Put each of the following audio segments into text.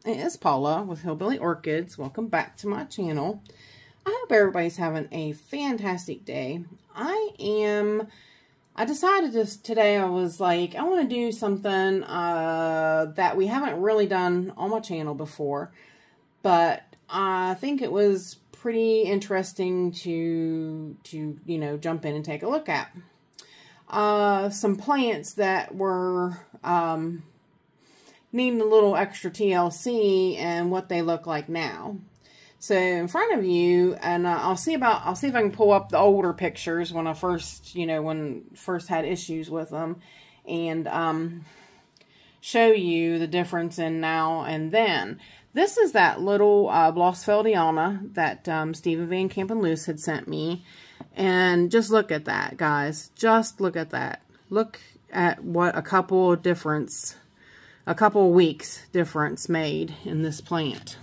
It's Paula with Hillbilly Orchids. Welcome back to my channel. I hope everybody's having a fantastic day. I decided today, I was like, I want to do something that we haven't really done on my channel before, but I think it was pretty interesting to you know, jump in and take a look at. Some plants that were needing a little extra TLC and what they look like now. So in front of you, and I'll see if I can pull up the older pictures when I first, first had issues with them, and show you the difference in now and then. This is that little Blossfeldiana that Stephen Van Camp and Loose had sent me. And just look at that, guys. Just look at that. Look at what a couple of weeks difference made in this plant.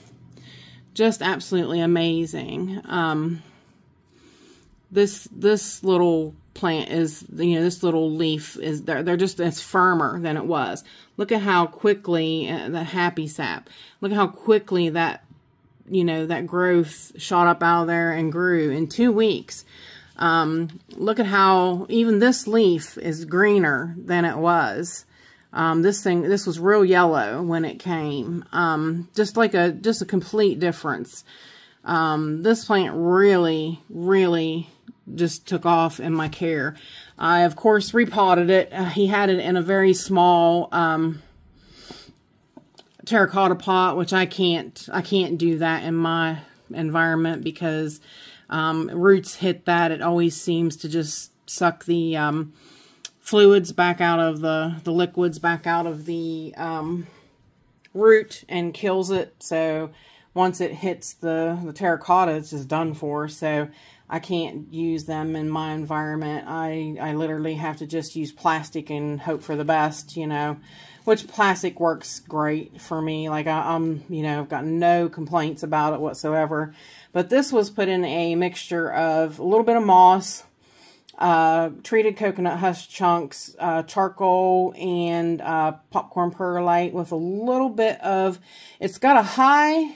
Just absolutely amazing. This little plant is, this little leaf is, it's firmer than it was. Look at how quickly, the happy sap, look at how quickly that, that growth shot up out of there and grew in 2 weeks. Look at how even this leaf is greener than it was. This was real yellow when it came. Just a complete difference. This plant really, really just took off in my care. I, of course, repotted it. He had it in a very small, terracotta pot, which I can't do that in my environment because, roots hit that. It always seems to just suck the, fluids back out of the liquids back out of the root and kills it. So once it hits the terracotta, it's just done for. So I can't use them in my environment. I literally have to just use plastic and hope for the best, which plastic works great for me. Like I've got no complaints about it whatsoever. But this was put in a mixture of a little bit of moss, treated coconut husk chunks, charcoal, and popcorn perlite with a little bit of, it's got a high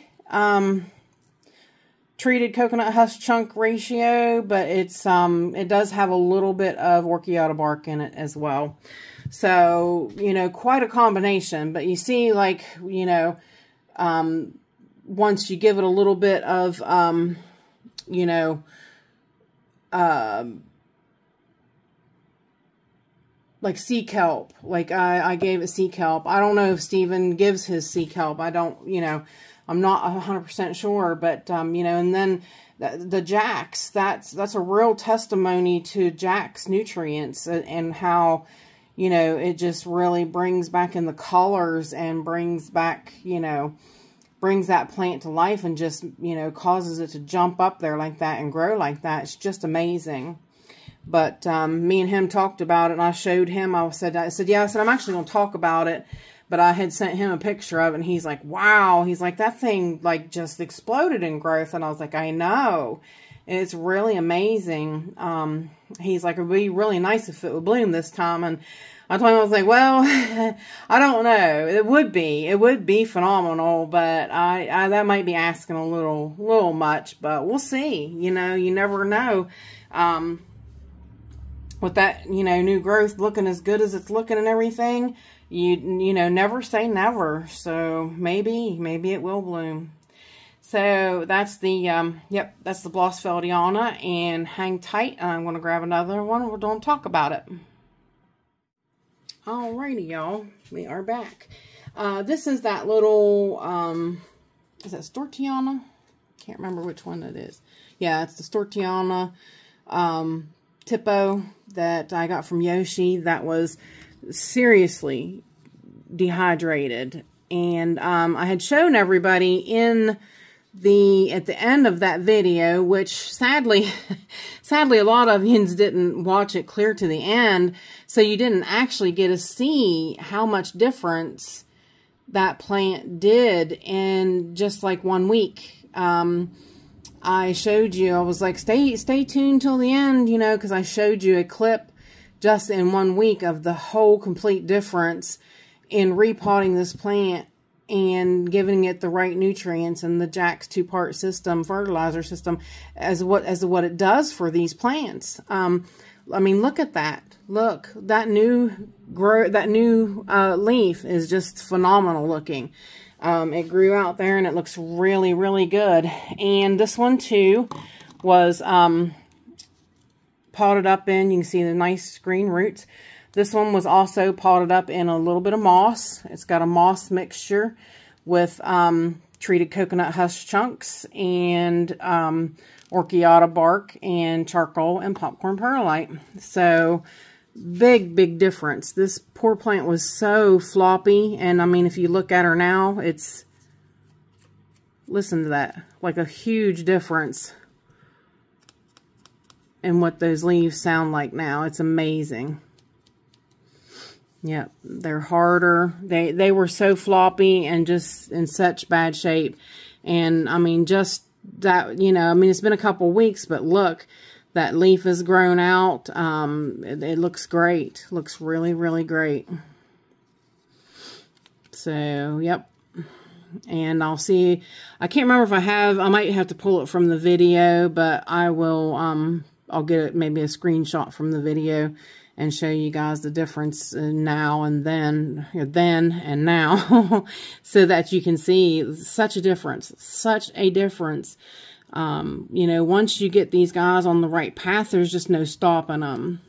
treated coconut husk chunk ratio, but it's it does have a little bit of orchiata bark in it as well. So, quite a combination. But you see, like, once you give it a little bit of like sea kelp, like I gave it sea kelp. I don't know if Steven gives his sea kelp. I don't, I'm not 100% sure, but, and then the Jack's, that's a real testimony to Jack's nutrients and how, it just really brings back in the colors and brings back, brings that plant to life and just, causes it to jump up there like that and grow like that. It's just amazing. But me and him talked about it, and I showed him. I said, yeah, I'm actually going to talk about it. But I had sent him a picture of it, and he's like, wow. He's like, that thing, like, just exploded in growth. And I was like, I know. It's really amazing. He's like, it would be really nice if it would bloom this time. And I told him, I was like, well, I don't know. It would be phenomenal, but that might be asking a little much. But we'll see. You never know. With that, new growth looking as good as it's looking and everything, you never say never. So maybe it will bloom. So that's the, that's the Blossfeldiana, and hang tight. I'm going to grab another one. We're going to talk about it. Alrighty, y'all. We are back. This is that little, is that Stortiana? Can't remember which one it is. Yeah, it's the Stortiana, Tipo that I got from Yoshi that was seriously dehydrated. And I had shown everybody at the end of that video, which sadly a lot of yins didn't watch it clear to the end, so you didn't actually get to see how much difference that plant did in just like 1 week. I showed you, I was like, stay tuned till the end, because I showed you a clip just in 1 week of the whole complete difference in repotting this plant and giving it the right nutrients and the Jack's 2-part system, fertilizer system, as what it does for these plants. I mean, look at that. Look, that new leaf is just phenomenal looking. It grew out there and it looks really, really good. And this one too was potted up in, you can see the nice green roots. This one was also potted up in a little bit of moss. It's got a moss mixture with treated coconut husk chunks and orchiata bark and charcoal and popcorn perlite. So big difference. This poor plant was so floppy, and I mean, if you look at her now, it's, listen to that, like a huge difference in what those leaves sound like now. It's amazing. Yep, they're harder. They were so floppy and just in such bad shape. And I mean, just that, you know, I mean, it's been a couple weeks, but look, that leaf has grown out. It looks great. Looks really, really great. So, yep. And I'll see, I can't remember if I might have to pull it from the video, but I will, I'll get it, maybe a screenshot from the video and show you guys the difference now and then and now, so that you can see such a difference, you know, once you get these guys on the right path, there's just no stopping them.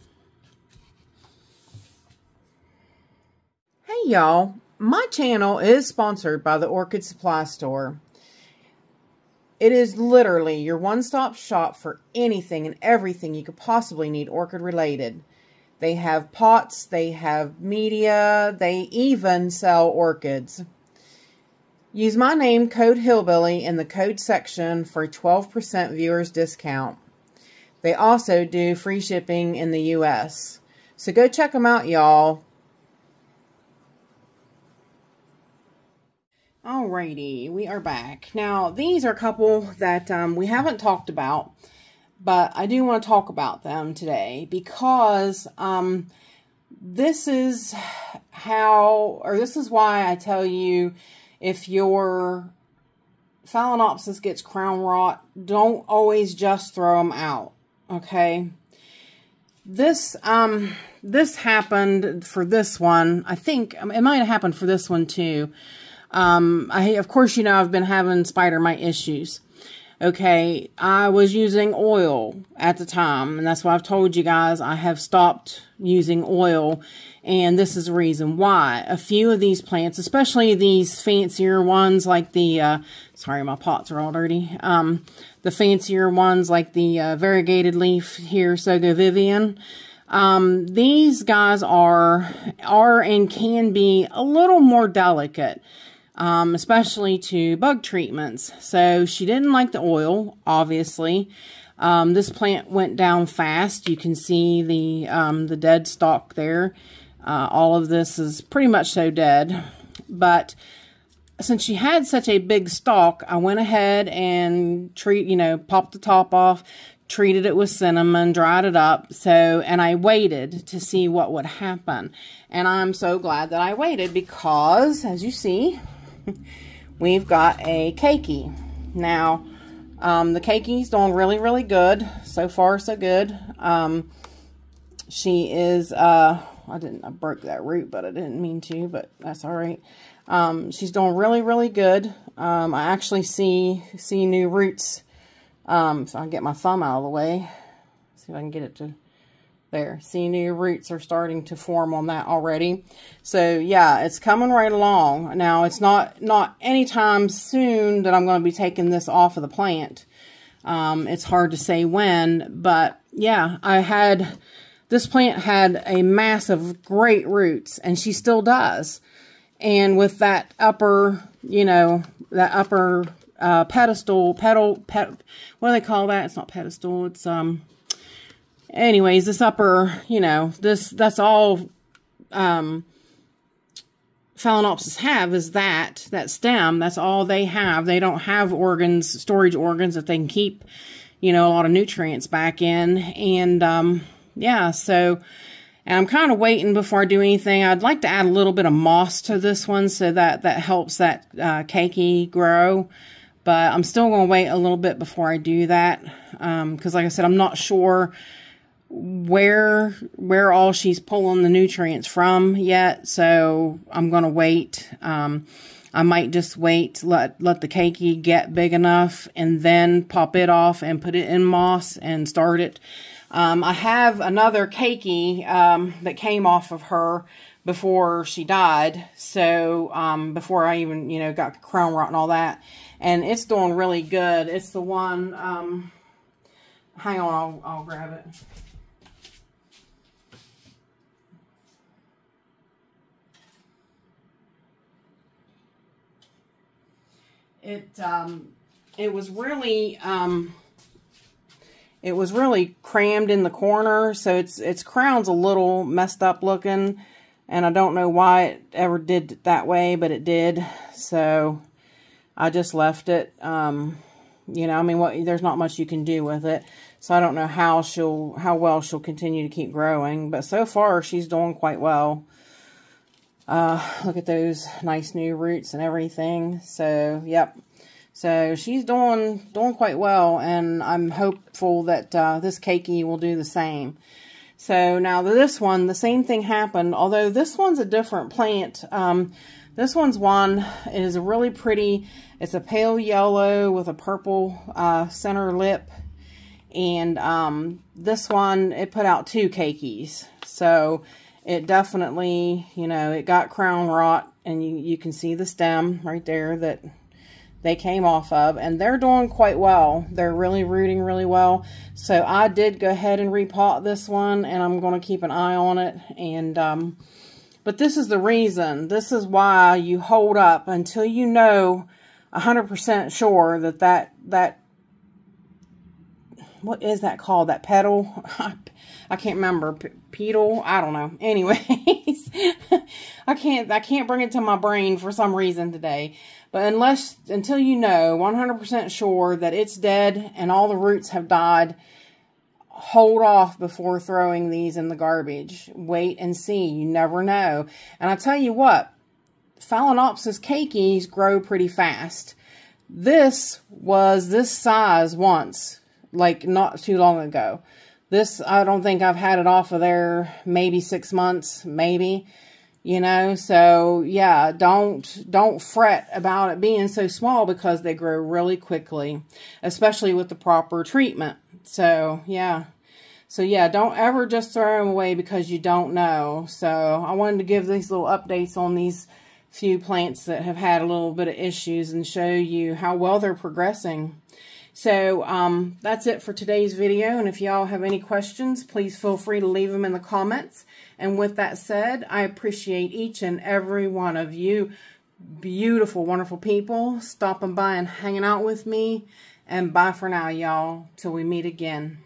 Hey y'all, my channel is sponsored by the Orchid Supply Store. It is literally your one-stop shop for anything and everything you could possibly need orchid related. They have pots, they have media, they even sell orchids. Use my name, code Hillbilly, in the code section for a 12% viewers discount. They also do free shipping in the US. So go check them out, y'all. Alrighty, we are back. Now, these are a couple that we haven't talked about, but I do want to talk about them today because this is why I tell you, if your Phalaenopsis gets crown rot, don't always just throw them out, okay? This happened for this one. I think it might have happened for this one too. Of course, you know, I've been having spider mite issues. Okay, I was using oil at the time, and that's why I've told you guys I have stopped using oil, and this is the reason why. A few of these plants, especially these fancier ones like the, sorry, my pots are all dirty, the fancier ones like the variegated leaf here, Sogo Vivian, these guys are and can be a little more delicate. Especially to bug treatments. So she didn't like the oil, obviously. This plant went down fast. You can see the dead stalk there. All of this is pretty much so dead. But since she had such a big stalk, I went ahead and popped the top off, treated it with cinnamon, dried it up. And I waited to see what would happen. And I'm so glad that I waited because, as you see, we've got a keiki. Now, the keiki's doing really, really good. So far, so good. She is, I broke that root, but I didn't mean to, but that's all right. She's doing really, really good. I actually see new roots. So I'll get my thumb out of the way. See if I can get it to there. See, new roots are starting to form on that already. So yeah, it's coming right along. Now, it's not anytime soon that I'm going to be taking this off of the plant. It's hard to say when, but yeah, this plant had a mass of great roots, and she still does. And with that upper, pedestal, what do they call that? It's not pedestal, it's, anyways, this upper, that's all Phalaenopsis have is that stem. That's all they have. They don't have organs, storage organs that they can keep, a lot of nutrients back in. And, yeah, so, And I'm kind of waiting before I do anything. I'd like to add a little bit of moss to this one so that helps that keiki grow. But I'm still going to wait a little bit before I do that. Because like I said, I'm not sure where all she's pulling the nutrients from yet. So I'm going to wait. I might just wait, let the keiki get big enough, and then pop it off and put it in moss and start it. I have another keiki that came off of her before she died. So before I even, you know, got crown rot and all that. And it's doing really good. It's the one, hang on, I'll grab it. It was really crammed in the corner, so its crown's a little messed up looking, and I don't know why it ever did it that way, but it did. So I just left it. You know, I mean, there's not much you can do with it. So I don't know how well she'll continue to keep growing, but so far she's doing quite well. Look at those nice new roots and everything. So, yep. So she's doing quite well, and I'm hopeful that this keiki will do the same. So now this one, the same thing happened, although this one's a different plant. This one's one is a really pretty, it's a pale yellow with a purple center lip. And this one, it put out 2 keikis. So it definitely, you know, it got crown rot, and you can see the stem right there that they came off of, and they're doing quite well. They're really rooting really well. So I did go ahead and repot this one, and I'm going to keep an eye on it. And but this is the reason. This is why you hold up until you know 100% sure that what is that called? That petal? I can't remember. Petal? I don't know. Anyways, I can't bring it to my brain for some reason today. But until you know 100% sure that it's dead and all the roots have died, hold off before throwing these in the garbage. Wait and see. You never know. And I tell you what, Phalaenopsis keikis grow pretty fast. This was this size once, like not too long ago. This, I don't think I've had it off of there maybe 6 months, maybe. You know, so yeah, don't fret about it being so small, because they grow really quickly, especially with the proper treatment. So yeah, don't ever just throw them away because you don't know. So I wanted to give these little updates on these few plants that have had a little bit of issues and show you how well they're progressing. So that's it for today's video, and if y'all have any questions, please feel free to leave them in the comments. And with that said, I appreciate each and every one of you beautiful, wonderful people stopping by and hanging out with me. And bye for now, y'all, till we meet again.